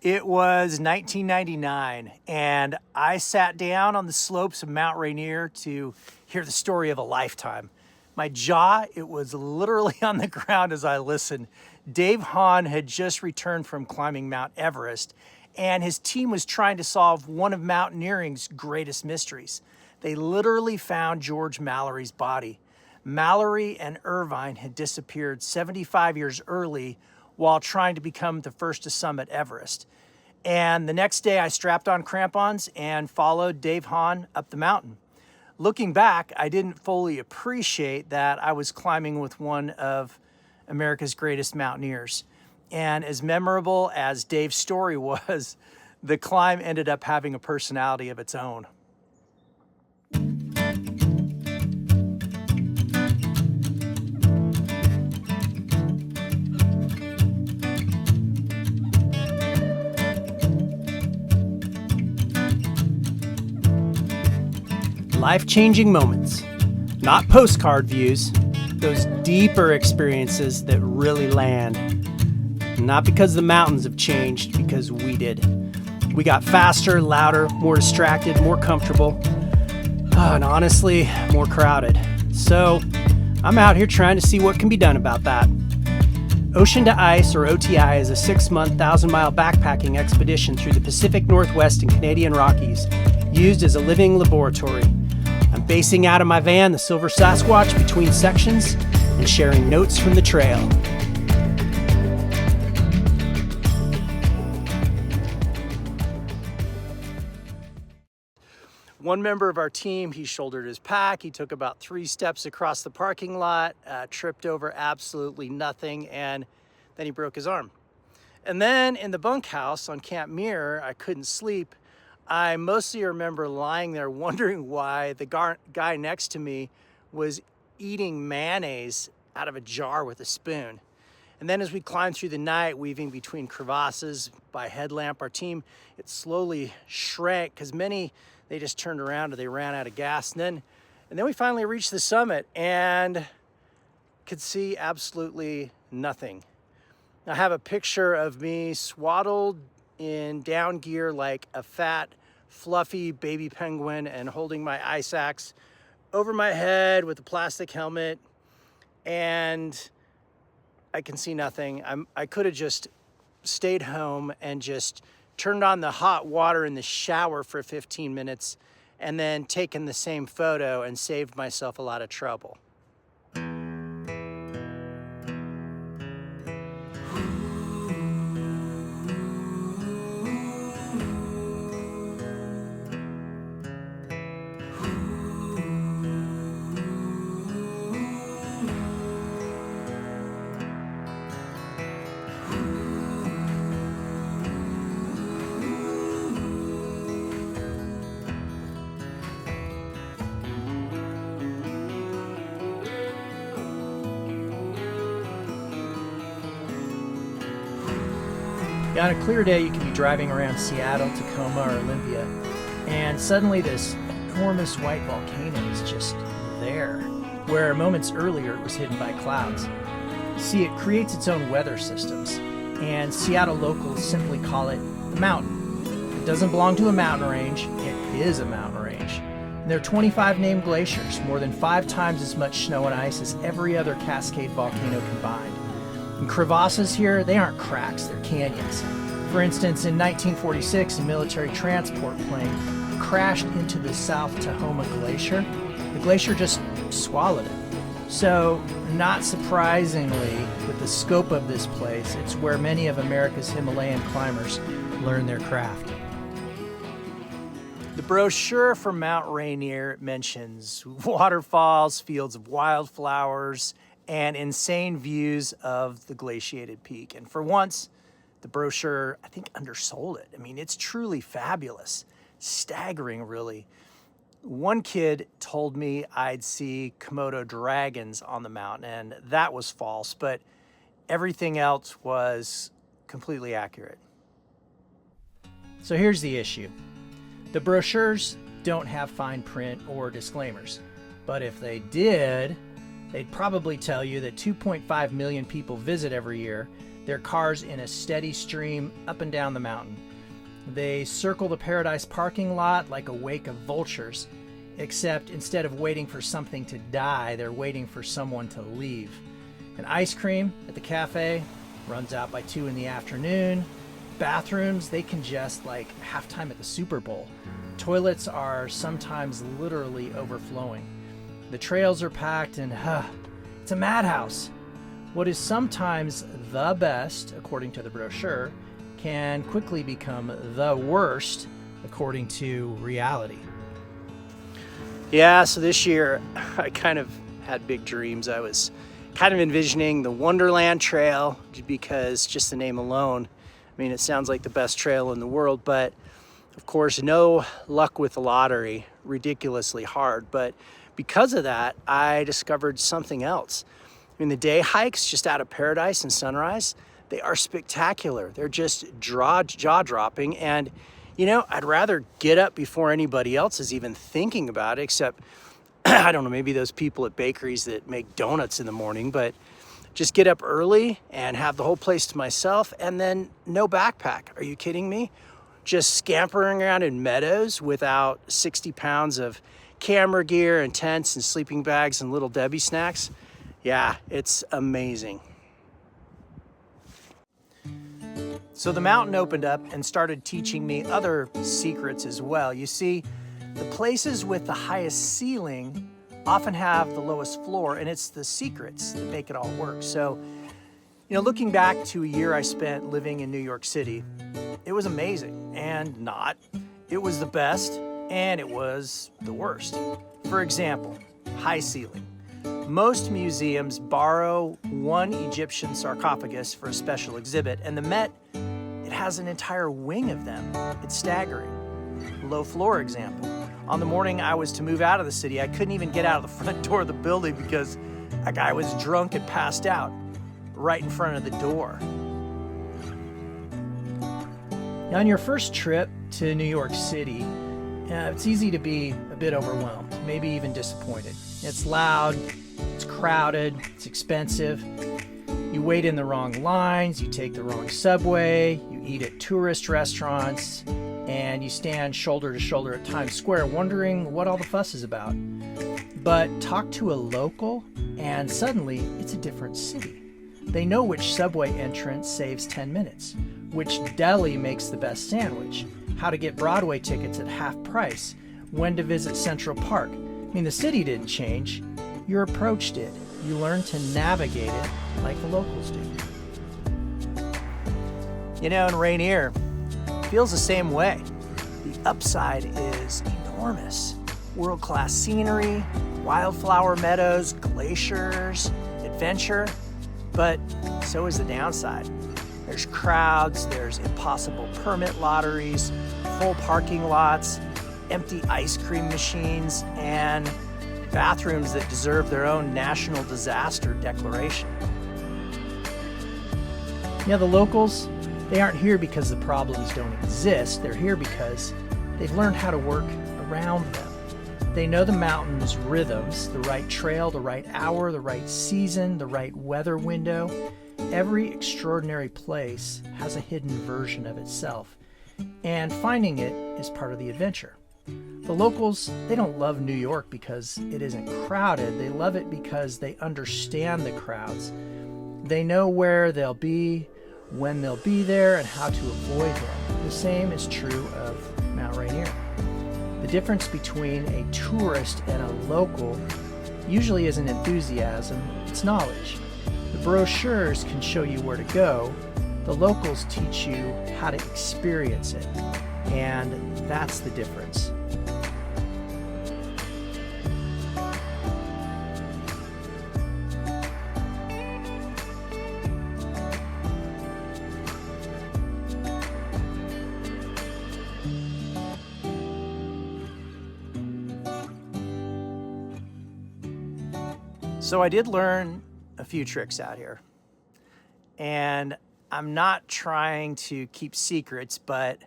It was 1999, and I sat down on the slopes of Mt Rainier to hear the story of a lifetime. My jaw, it was literally on the ground as I listened. Dave Hahn had just returned from climbing Mount Everest, and his team was trying to solve one of mountaineering's greatest mysteries. They literally found George Mallory's body. Mallory and Irvine had disappeared 75 years early while trying to become the first to summit Everest. And the next day I strapped on crampons and followed Dave Hahn up the mountain. Looking back, I didn't fully appreciate that I was climbing with one of America's greatest mountaineers. And as memorable as Dave's story was, the climb ended up having a personality of its own. Life-changing moments, not postcard views, those deeper experiences that really land. Not because the mountains have changed, because we did. We got faster, louder, more distracted, more comfortable, and honestly, more crowded. So I'm out here trying to see what can be done about that. Ocean to Ice, or OTI, is a 6-month, 1,000-mile backpacking expedition through the Pacific Northwest and Canadian Rockies, used as a living laboratory. I'm basing out of my van, the Silver Sasquatch, between sections and sharing notes from the trail. One member of our team, he shouldered his pack. He took about 3 steps across the parking lot, tripped over absolutely nothing, and then he broke his arm. And then in the bunkhouse on Camp Muir, I couldn't sleep. I mostly remember lying there wondering why the guy next to me was eating mayonnaise out of a jar with a spoon. And then as we climbed through the night, weaving between crevasses by headlamp, our team, it slowly shrank because many, they just turned around or they ran out of gas. And then we finally reached the summit and could see absolutely nothing. I have a picture of me swaddled in down gear like a fat, fluffy baby penguin and holding my ice axe over my head with a plastic helmet, and I can see nothing. I could have just stayed home and just turned on the hot water in the shower for 15 minutes and then taken the same photo and saved myself a lot of trouble. On a clear day, you can be driving around Seattle, Tacoma, or Olympia, and suddenly this enormous white volcano is just there, where moments earlier it was hidden by clouds. See, it creates its own weather systems, and Seattle locals simply call it the mountain. It doesn't belong to a mountain range, it is a mountain range. And there are 25 named glaciers, more than 5 times as much snow and ice as every other Cascade volcano combined. And crevasses here, they aren't cracks, they're canyons. For instance, in 1946, a military transport plane crashed into the South Tahoma Glacier. The glacier just swallowed it. So, not surprisingly, with the scope of this place, it's where many of America's Himalayan climbers learn their craft. The brochure for Mt Rainier mentions waterfalls, fields of wildflowers, and insane views of the glaciated peak. And for once, the brochure, I think, undersold it. I mean, it's truly fabulous. Staggering, really. One kid told me I'd see Komodo dragons on the mountain, and that was false, but everything else was completely accurate. So here's the issue. The brochures don't have fine print or disclaimers, but if they did, they'd probably tell you that 2.5 million people visit every year, their cars in a steady stream up and down the mountain. They circle the Paradise parking lot like a wake of vultures, except instead of waiting for something to die, they're waiting for someone to leave. And ice cream at the cafe runs out by 2 in the afternoon. Bathrooms, they congest like halftime at the Super Bowl. Toilets are sometimes literally overflowing. The trails are packed and it's a madhouse. What is sometimes the best, according to the brochure, can quickly become the worst, according to reality. Yeah, so this year I kind of had big dreams. I was kind of envisioning the Wonderland Trail because just the name alone, I mean, it sounds like the best trail in the world, but of course, no luck with the lottery, ridiculously hard. But because of that, I discovered something else. I mean, the day hikes just out of Paradise and Sunrise, they are spectacular. They're just jaw-dropping. And, you know, I'd rather get up before anybody else is even thinking about it, except, I don't know, maybe those people at bakeries that make donuts in the morning, but just get up early and have the whole place to myself, and then no backpack. Are you kidding me? Just scampering around in meadows without 60 pounds of camera gear and tents and sleeping bags and Little Debbie snacks. Yeah, it's amazing. So the mountain opened up and started teaching me other secrets as well. You see, the places with the highest ceiling often have the lowest floor, and it's the secrets that make it all work. So, you know, looking back to a year I spent living in New York City, it was amazing and not. It was the best and it was the worst. For example, high ceiling. Most museums borrow one Egyptian sarcophagus for a special exhibit, and the Met, it has an entire wing of them. It's staggering. Low floor example. On the morning I was to move out of the city, I couldn't even get out of the front door of the building because a guy was drunk and passed out right in front of the door. Now, on your first trip to New York City, it's easy to be a bit overwhelmed, maybe even disappointed. It's loud, it's crowded, it's expensive. You wait in the wrong lines, you take the wrong subway, you eat at tourist restaurants, and you stand shoulder to shoulder at Times Square wondering what all the fuss is about. But talk to a local, and suddenly it's a different city. They know which subway entrance saves 10 minutes, which deli makes the best sandwich, how to get Broadway tickets at half price, when to visit Central Park. I mean, the city didn't change. Your approach did. You learned to navigate it like the locals do. You know, in Rainier, it feels the same way. The upside is enormous. World-class scenery, wildflower meadows, glaciers, adventure, but so is the downside. There's crowds, there's impossible permit lotteries, full parking lots, empty ice cream machines, and bathrooms that deserve their own national disaster declaration. You know, the locals, they aren't here because the problems don't exist. They're here because they've learned how to work around them. They know the mountain's rhythms, the right trail, the right hour, the right season, the right weather window. Every extraordinary place has a hidden version of itself, and finding it is part of the adventure. The locals, they don't love New York because it isn't crowded. They love it because they understand the crowds. They know where they'll be, when they'll be there, and how to avoid them. The same is true of Mt Rainier. The difference between a tourist and a local usually isn't enthusiasm, it's knowledge. The brochures can show you where to go. The locals teach you how to experience it. And that's the difference. So I did learn a few tricks out here, and I'm not trying to keep secrets, but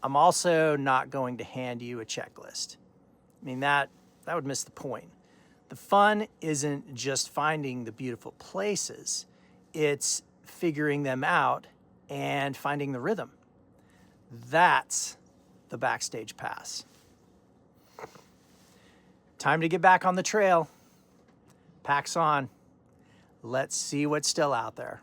I'm also not going to hand you a checklist. I mean, that would miss the point. The fun isn't just finding the beautiful places, it's figuring them out and finding the rhythm. That's the Backstage Pass. Time to get back on the trail. Pack's on. Let's see what's still out there.